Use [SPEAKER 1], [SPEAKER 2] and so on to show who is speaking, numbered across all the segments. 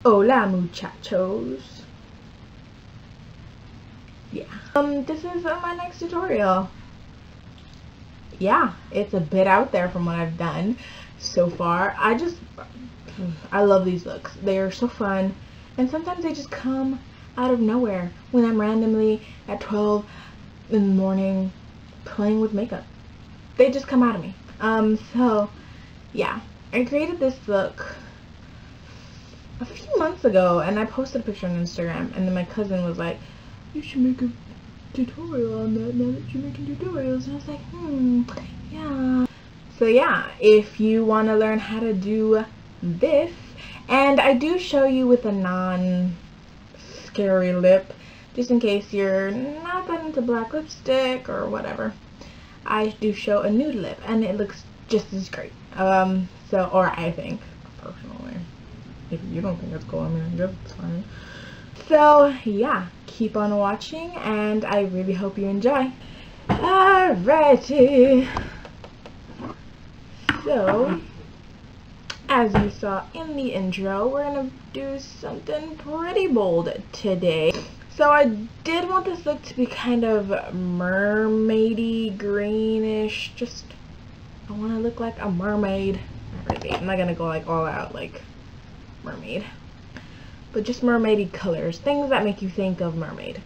[SPEAKER 1] Hola muchachos. Yeah. This is my next tutorial. Yeah, it's a bit out there from what I've done so far. I love these looks. They are so fun, and sometimes they just come out of nowhere when I'm randomly at 12 in the morning playing with makeup. They just come out of me. So yeah, I created this look a few months ago, and I posted a picture on Instagram, and then my cousin was like, you should make a tutorial on that now that you're making tutorials. And I was like, yeah. So yeah, if you want to learn how to do this, and I do show you with a non-scary lip, just in case you're not that into black lipstick or whatever. I do show a nude lip, and it looks just as great. Or I think, personally. If you don't think it's cool, I mean, I guess it's fine. So yeah, keep on watching, and I really hope you enjoy. Alrighty. So, as you saw in the intro, we're gonna do something pretty bold today. So I did want this look to be kind of mermaidy, greenish. Just, I want to look like a mermaid. Not really. I'm not gonna go like all out like mermaid, but just mermaidy colors, things that make you think of mermaid.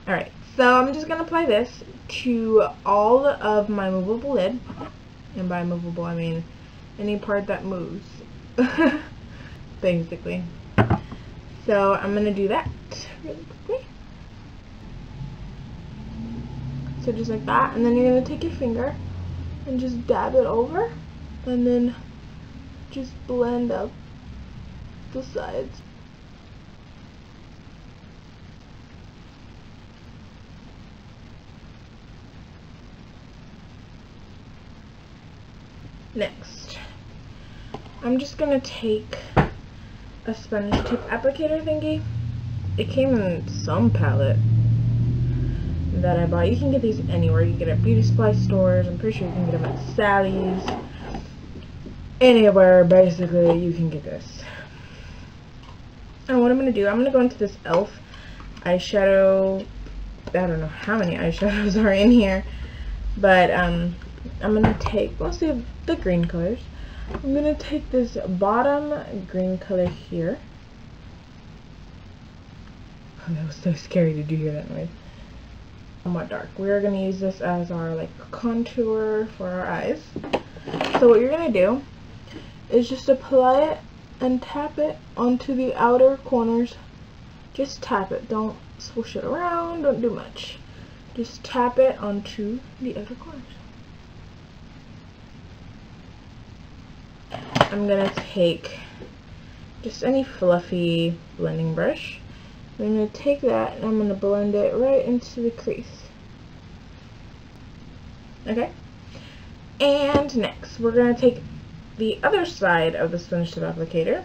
[SPEAKER 1] Alright, so I'm just gonna apply this to all of my movable lid, and by movable I mean any part that moves, basically. So I'm gonna do that really quickly. So just like that, and then you're gonna take your finger and just dab it over, and then just blend up the sides. Next, I'm just gonna take a sponge tip applicator thingy. It came in some palette that I bought. You can get these anywhere. You can get it at beauty supply stores. I'm pretty sure you can get them at Sally's. Anywhere, basically, you can get this. And what I'm going to do, I'm going to go into this e.l.f. eyeshadow. I don't know how many eyeshadows are in here, but I'm going to take mostly of the green colors. I'm going to take this bottom green color here. Oh, that was so scary. Did you hear that noise? Somewhat dark. We're going to use this as our like contour for our eyes. So what you're going to do is just apply it and tap it onto the outer corners. Just tap it. Don't swoosh it around. Don't do much. Just tap it onto the outer corners. I'm going to take just any fluffy blending brush. I'm going to take that and I'm going to blend it right into the crease. Okay? And next, we're going to take the other side of the sponge tip applicator.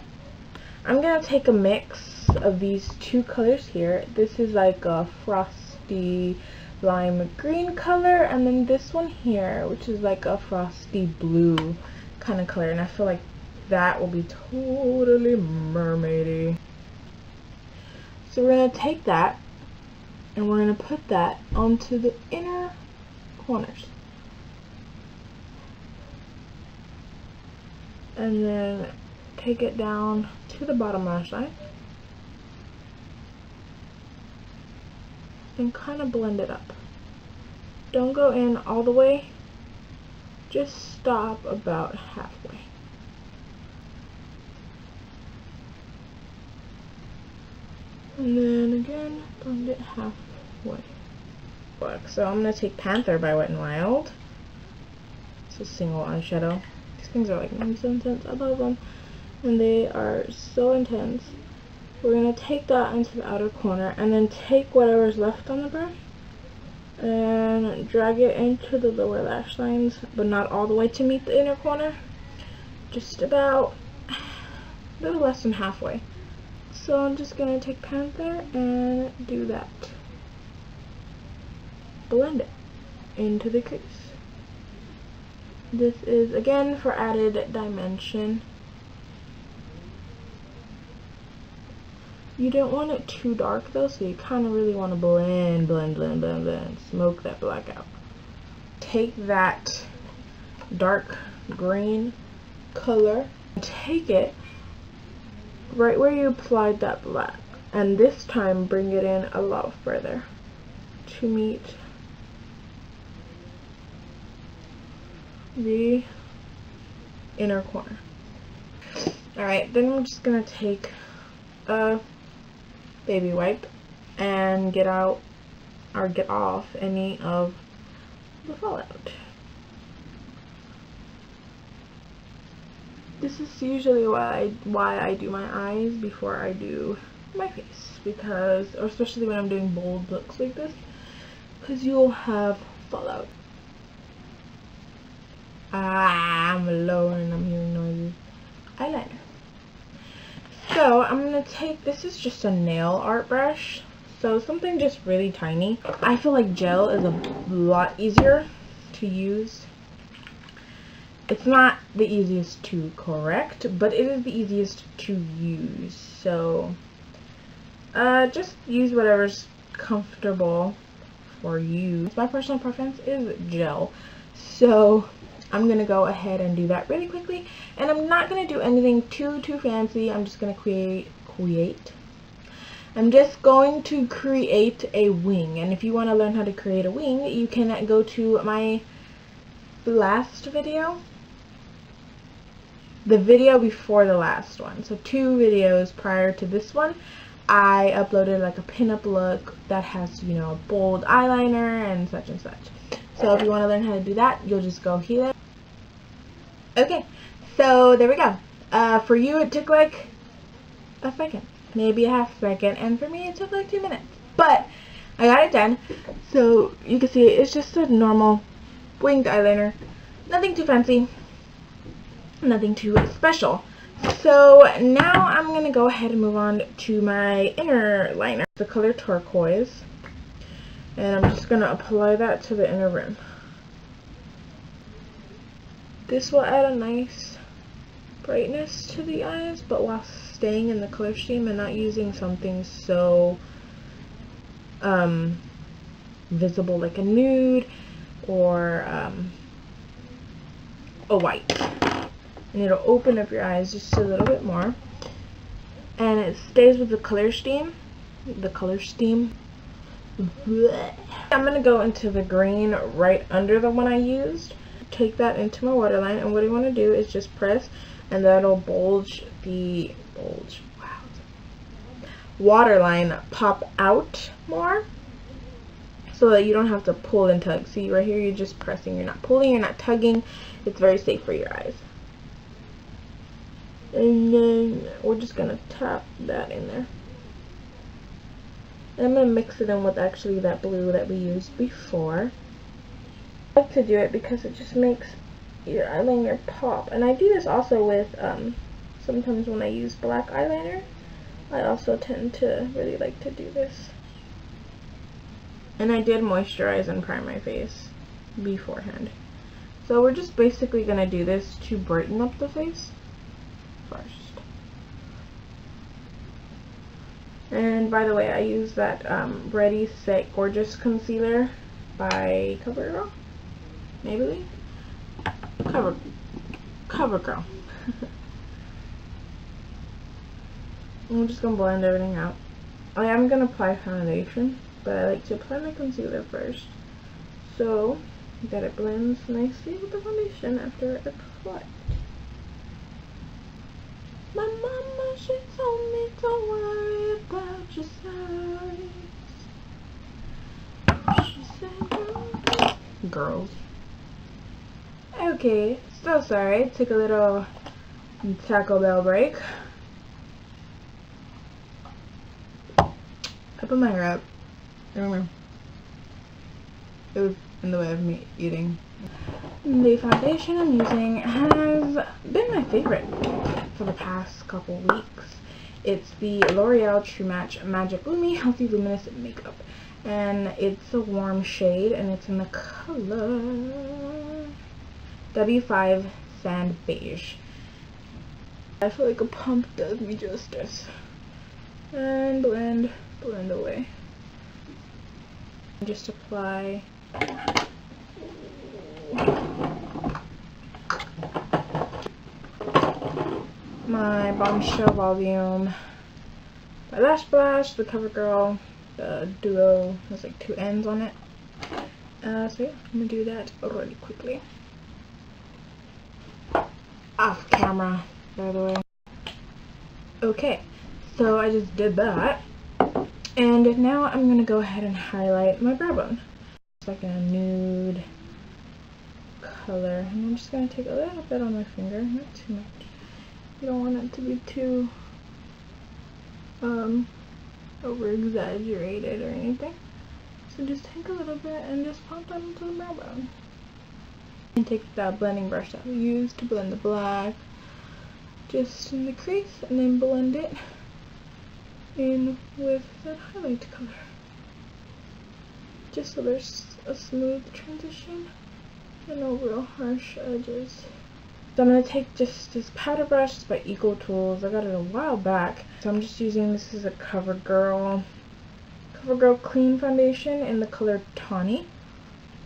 [SPEAKER 1] I'm going to take a mix of these two colors here. This is like a frosty lime green color, and then this one here, which is like a frosty blue kind of color, and I feel like that will be totally mermaidy. So we're going to take that and we're going to put that onto the inner corners. And then take it down to the bottom lash line and kind of blend it up. Don't go in all the way, just stop about halfway. And then again, blend it halfway. So I'm going to take Panther by Wet n Wild. It's a single eyeshadow. These things are like so intense. I love them. And they are so intense. We're going to take that into the outer corner and then take whatever's left on the brush and drag it into the lower lash lines, but not all the way to meet the inner corner. Just about a little less than halfway. So I'm just going to take Panther and do that. Blend it into the crease. This is again for added dimension. You don't want it too dark though, so you kind of really want to blend, smoke that black out. Take that dark green color, take it right where you applied that black, and this time bring it in a lot further to meet the inner corner. Alright, then we're just gonna take a baby wipe and get out or get off any of the fallout. This is usually why I do my eyes before I do my face, because, or especially when I'm doing bold looks like this, because you'll have fallout. I'm alone and I'm hearing noises. Eyeliner. So I'm gonna take, this is just a nail art brush, so something just really tiny. I feel like gel is a lot easier to use. It's not the easiest to correct, but it is the easiest to use. So just use whatever's comfortable for you. My personal preference is gel, so I'm gonna go ahead and do that really quickly, and I'm not gonna do anything too fancy. I'm just gonna I'm just going to create a wing, and if you want to learn how to create a wing, you can go to my last video, the video before the last one, so 2 videos prior to this one. I uploaded like a pinup look that has, you know, a bold eyeliner and such and such. So if you want to learn how to do that, you'll just go here. Okay, so there we go. For you it took like a second, maybe a half second, and for me it took like 2 minutes. But I got it done. So you can see it's just a normal winged eyeliner. Nothing too fancy, nothing too special. So now I'm going to go ahead and move on to my inner liner, the color turquoise. And I'm just going to apply that to the inner rim. This will add a nice brightness to the eyes, but while staying in the color scheme and not using something so visible like a nude or a white. And it'll open up your eyes just a little bit more, and it stays with the color scheme. I'm gonna go into the green right under the one I used, take that into my waterline, and what I want to do is just press, and that'll bulge the waterline pop out more, so that you don't have to pull and tug. See, right here you're just pressing, you're not pulling, you're not tugging. It's very safe for your eyes. And then we're just gonna tap that in there, and I'm gonna mix it in with actually that blue that we used before. I like to do it because it just makes your eyeliner pop, and I do this also with sometimes when I use black eyeliner. I also tend to really like to do this. And I did moisturize and prime my face beforehand, so we're just basically gonna do this to brighten up the face first. And by the way, I use that Ready Set Gorgeous concealer by CoverGirl, Maybelline, CoverGirl. I'm just gonna blend everything out. I am gonna apply foundation, but I like to apply my concealer first, so that it blends nicely with the foundation after I apply it. My mama, she told me don't worry about your size. She said, girls. Okay, so sorry. Took a little Taco Bell break. I put my hair up. I remember. It was in the way of me eating. The foundation I'm using has been my favorite for the past couple weeks. It's the L'Oreal True Match Magic Lumi Healthy Luminous Makeup, and it's a warm shade, and it's in the color W5 Sand Beige. I feel like a pump does me justice. and blend away. Just apply my Bombshell Volume by Lash Blast, the CoverGirl, the Duo. There's like 2 ends on it. So yeah, I'm gonna do that really quickly. Off camera, by the way. Okay, so I just did that. And now I'm gonna go ahead and highlight my brow bone. It's like a nude color. And I'm just gonna take a little bit on my finger, not too much. You don't want it to be too over exaggerated or anything. So just take a little bit and just pop that into the brow bone. And take that blending brush that we used to blend the black just in the crease, and then blend it in with that highlight color. Just so there's a smooth transition and no real harsh edges. So I'm going to take just this powder brush. It's by Eco Tools. I got it a while back. So I'm just using this as a CoverGirl Clean Foundation in the color Tawny.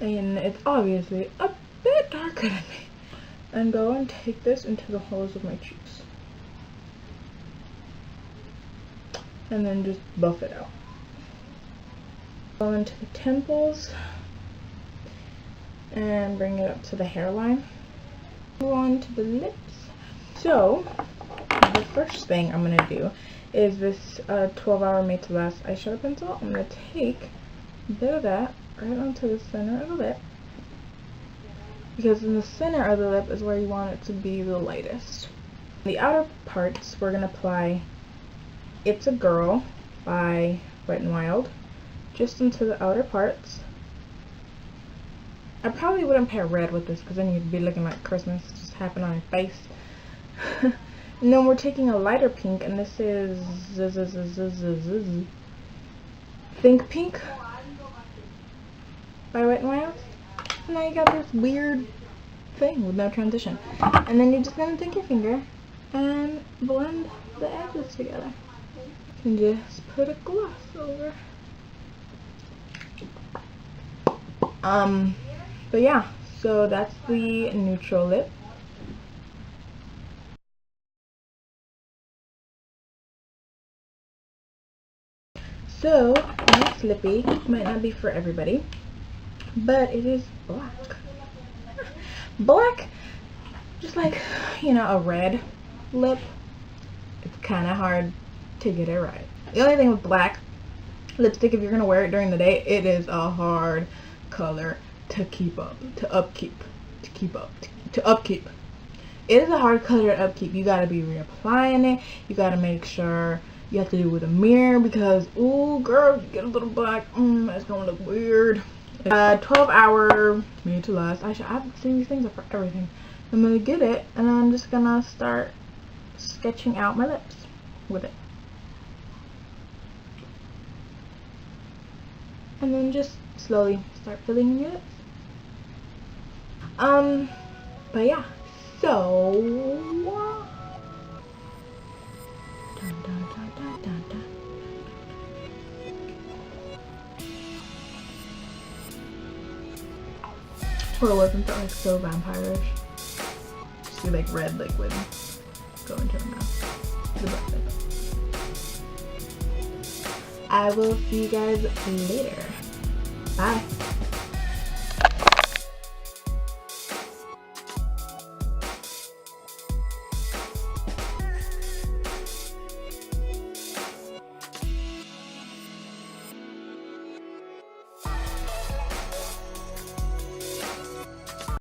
[SPEAKER 1] And it's obviously a bit darker than me. And go and take this into the holes of my cheeks. And then just buff it out. Go into the temples. And bring it up to the hairline. Move on to the lips. So, the first thing I'm going to do is this 12-hour Made to Last eyeshadow pencil. I'm going to take a bit of that right onto the center of the lip. Because in the center of the lip is where you want it to be the lightest. The outer parts, we're going to apply It's a Girl by Wet n Wild just into the outer parts. I probably wouldn't pair red with this because then you'd be looking like Christmas just happened on your face. And then we're taking a lighter pink, and this is Think Pink by Wet n Wild. And now you got this weird thing with no transition. And then you're just going to take your finger and blend the edges together. And just put a gloss over. But yeah, so that's the neutral lip. So, next lippy might not be for everybody, but it is black. Black, just like, you know, a red lip, it's kind of hard to get it right. The only thing with black lipstick, if you're going to wear it during the day, it is a hard color to keep up, to upkeep. It is a hard color to upkeep. You gotta be reapplying it. You gotta make sure you have to do it with a mirror because, ooh, girl, you get a little black. It's gonna look weird. 12-hour Made to Last. I've seen these things up for everything. I'm gonna get it, and I'm just gonna start sketching out my lips with it. And then just slowly start filling in your lips. But yeah, so or wasn't that like so vampire-ish? Just see like red liquid go into her mouth. The best. I will see you guys later. Bye.